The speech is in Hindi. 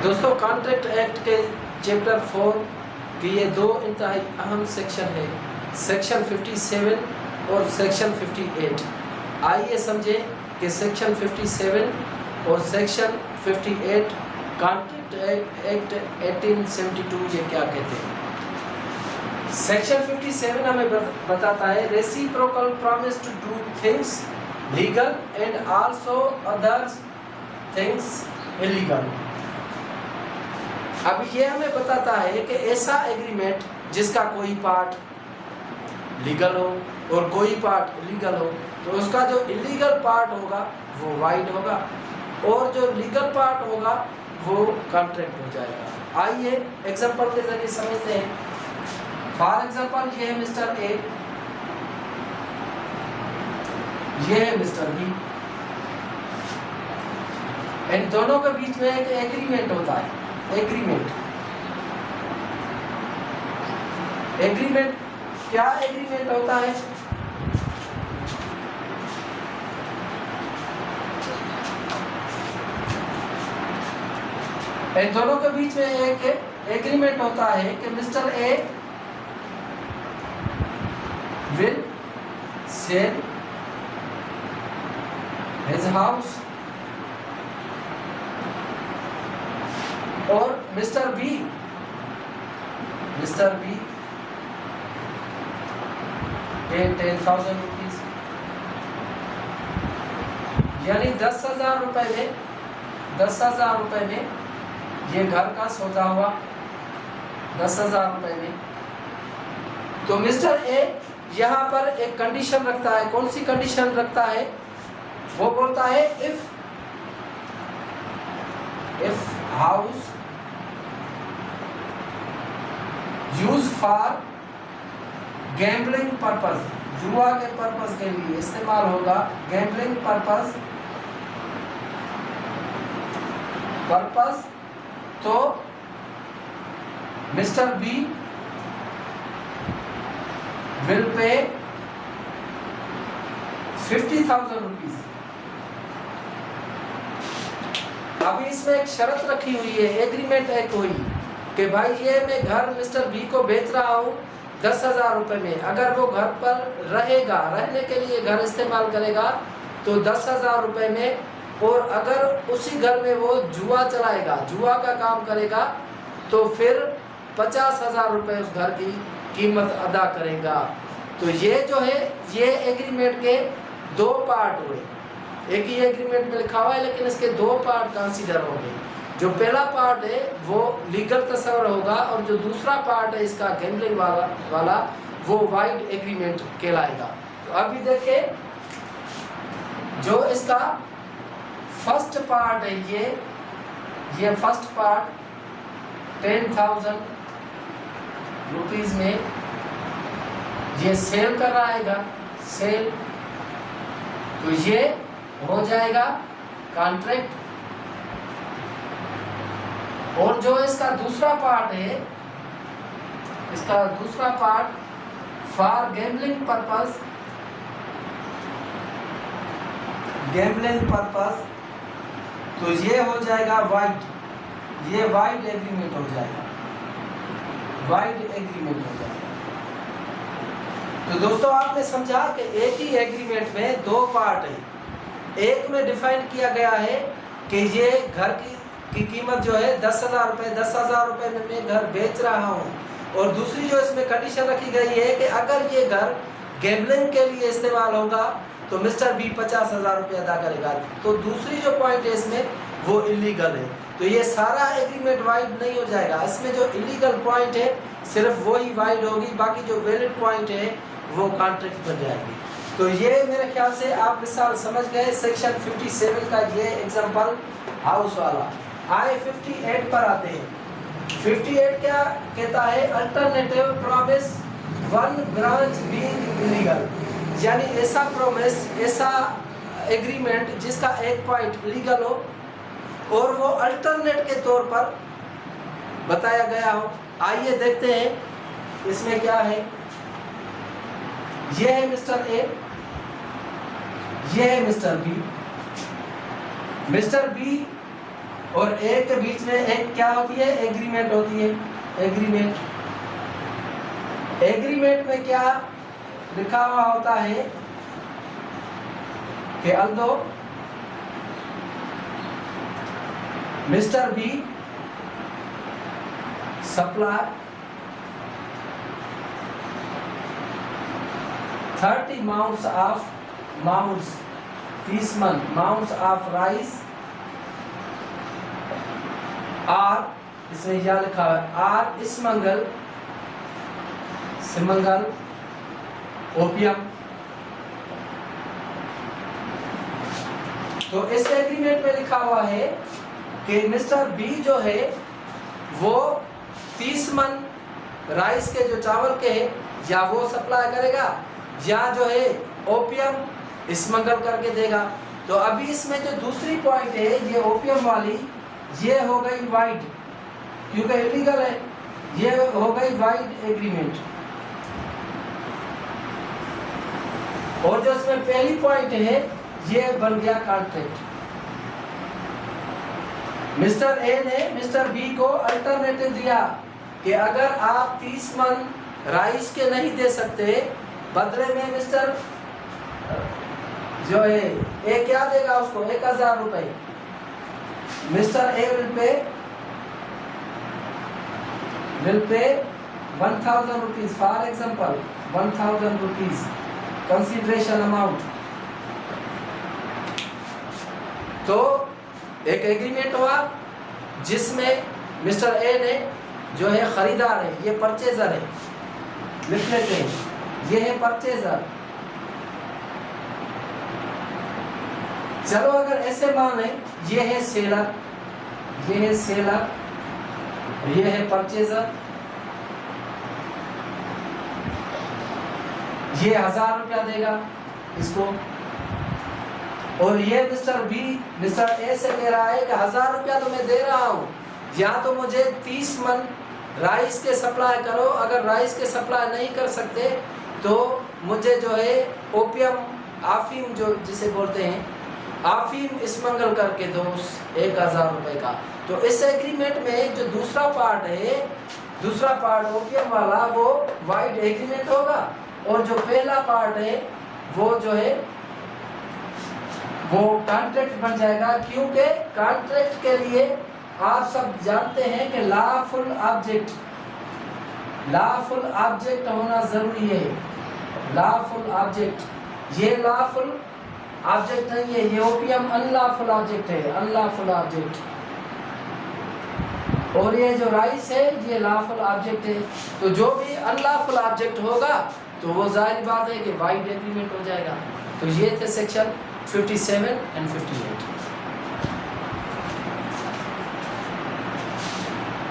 दोस्तों कॉन्ट्रैक्ट एक्ट के चैप्टर 4 के ये दो इंतहाई अहम सेक्शन है, सेक्शन 57 और सेक्शन 58। आइए समझें कि सेक्शन 57 और सेक्शन 58 कॉन्ट्रैक्ट एक्ट 1872 ये क्या कहते हैं। सेक्शन 57 हमें बताता है reciprocal promise to do things legal and also other things illegal. अब ये हमें बताता है कि ऐसा एग्रीमेंट जिसका कोई पार्ट लीगल हो और कोई पार्ट इलीगल हो, तो उसका जो इलीगल पार्ट होगा वो वाइड होगा और जो लीगल पार्ट होगा वो कॉन्ट्रैक्ट हो जाएगा। आइए एग्जांपल के जरिए समझते हैं। फॉर एग्जांपल ये है मिस्टर ए, ये है मिस्टर बी, इन दोनों के बीच में एक एग्रीमेंट होता है। एग्रीमेंट क्या एग्रीमेंट होता है? इन दोनों के बीच में एक एग्रीमेंट होता है कि mister A will sell his house और मिस्टर बी पे 10,000 रुपीज, यानी 10,000 रुपए में 10,000 रुपए में ये घर का सौदा हुआ 10,000 रुपए में। तो मिस्टर ए यहाँ पर एक कंडीशन रखता है। कौन सी कंडीशन रखता है? वो बोलता है if house use for gambling purpose, जुआ के पर्पस के लिए इस्तेमाल होगा, गैम्बलिंग पर्पस, तो mister B will pay 50,000 rupees. अभी इसमें एक शर्त रखी हुई है, एग्रीमेंट है कोई कि भाई ये मैं घर मिस्टर बी को बेच रहा हूँ 10,000 रुपए में, अगर वो घर पर रहेगा, रहने के लिए घर इस्तेमाल करेगा तो 10,000 रुपए में, और अगर उसी घर में वो जुआ चलाएगा, जुआ का काम करेगा, तो फिर 50,000 रुपए उस घर की कीमत अदा करेगा। तो ये जो है ये एग्रीमेंट के दो पार्ट हुए। एक ही एग्रीमेंट में लिखा हुआ है लेकिन इसके दो पार्ट कंसीडर होंगे। जो पहला पार्ट है वो लीगल तस्वर होगा और जो दूसरा पार्ट है इसका गैम्बलिंग वाला वो वाइड एग्रीमेंट कहलाएगा। तो अभी देखिए जो इसका फर्स्ट पार्ट है ये फर्स्ट पार्ट 10,000 रुपीज में ये सेल कर रहा है सेल, तो ये हो जाएगा कॉन्ट्रैक्ट। और जो इसका दूसरा पार्ट है, इसका दूसरा पार्ट फॉर गैम्बलिंग पर्पस, तो ये हो जाएगा वाइड, ये वाइड एग्रीमेंट हो जाएगा, वाइड एग्रीमेंट हो जाएगा। तो दोस्तों आपने समझा कि एक ही एग्रीमेंट में दो पार्ट है। एक में डिफाइन किया गया है कि ये घर की कीमत जो है 10,000 रुपये, 10,000 रुपये में मैं घर बेच रहा हूँ, और दूसरी जो इसमें कंडीशन रखी गई है कि अगर ये घर गैम्बलिंग के लिए इस्तेमाल होगा तो मिस्टर बी 50,000 रुपये अदा करेगा। तो दूसरी जो पॉइंट है इसमें वो इलीगल है। तो ये सारा एग्रीमेंट वाइड नहीं हो जाएगा, इसमें जो इलीगल पॉइंट है सिर्फ वही वाइड होगी, बाकी जो वैलिड पॉइंट है वो कॉन्ट्रैक्ट बन जाएगी। तो ये मेरे ख्याल से आप मिसाल समझ गए सेक्शन 57 का ये एग्जांपल हाउस वाला। आए 58 पर आते हैं। 58 क्या कहता है? Alternative promise one branch being illegal, यानी ऐसा प्रॉमिस, ऐसा एग्रीमेंट जिसका एक पॉइंट लीगल हो और वो अल्टरनेट के तौर पर बताया गया हो। आइए देखते हैं इसमें क्या है। ये है मिस्टर ए, ये है मिस्टर बी। मिस्टर बी और ए के बीच में एक क्या होती है, एग्रीमेंट होती है। एग्रीमेंट, एग्रीमेंट में क्या लिखा हुआ होता है कि although mister B supply 30 mounds this month mounds of rice are, इसमें क्या लिखा है, आर इसमंगल सिमंगल ओपियम। तो इस एग्रीमेंट में लिखा हुआ है कि मिस्टर बी जो है वो 30 मन राइस के जो चावल के हैं या वो सप्लाई करेगा या जो है ओपियम स्मगल करके देगा। तो अभी इसमें जो दूसरी पॉइंट है ये ओपियम वाली, ये हो गई वाइड, क्योंकि इलीगल है, ये हो गई वाइड एग्रीमेंट। और जो इसमें पहली पॉइंट है ये बन गया कॉन्ट्रैक्ट। मिस्टर ए ने मिस्टर बी को अल्टरनेटिव दिया कि अगर आप 30 मन राइस के नहीं दे सकते, बदले में मिस्टर जो है ए क्या देगा उसको 1000 रुपए। Mister A will pay 1000 rupees, for example 1000 rupees consideration amount। तो एक एग्रीमेंट हुआ जिसमें मिस्टर ए ने जो है खरीदार है, ये परचेजर है, लिख लेते हैं, ये है परचेजर। चलो अगर ऐसे माने ये है सेलर, ये है सेलर, ये है परचेजर, ये 1000 रुपया देगा इसको, और ये मिस्टर बी मिस्टर ए से कह रहा है कि 1000 रुपया तो मैं दे रहा हूँ, या तो मुझे 30 मन राइस के सप्लाई करो, अगर राइस के सप्लाई नहीं कर सकते तो मुझे जो है ओपियम आफीम जो जिसे बोलते हैं आफीम स्मगल करके दो 1000 रुपए का। तो इस एग्रीमेंट में जो दूसरा पार्ट है, दूसरा पार्ट ओपियम वाला, वो वाइड एग्रीमेंट होगा, और जो पहला पार्ट है वो जो है वो कॉन्ट्रैक्ट बन जाएगा। क्योंकि कॉन्ट्रैक्ट के लिए आप सब जानते हैं कि लॉफुल ऑब्जेक्ट होना जरूरी है। लॉफुल ऑब्जेक्ट, ये लॉफुल ऑब्जेक्ट नहीं है, ये ओपियम अनलॉफुल ऑब्जेक्ट है, अनलॉफुल ऑब्जेक्ट। और ये जो राइस है ये लॉफुल ऑब्जेक्ट है। तो जो भी अनलॉफुल ऑब्जेक्ट होगा तो वो जाहिर बात है कि वाइड एग्रीमेंट हो जाएगा। तो ये थे सेक्शन 57 एंड 58।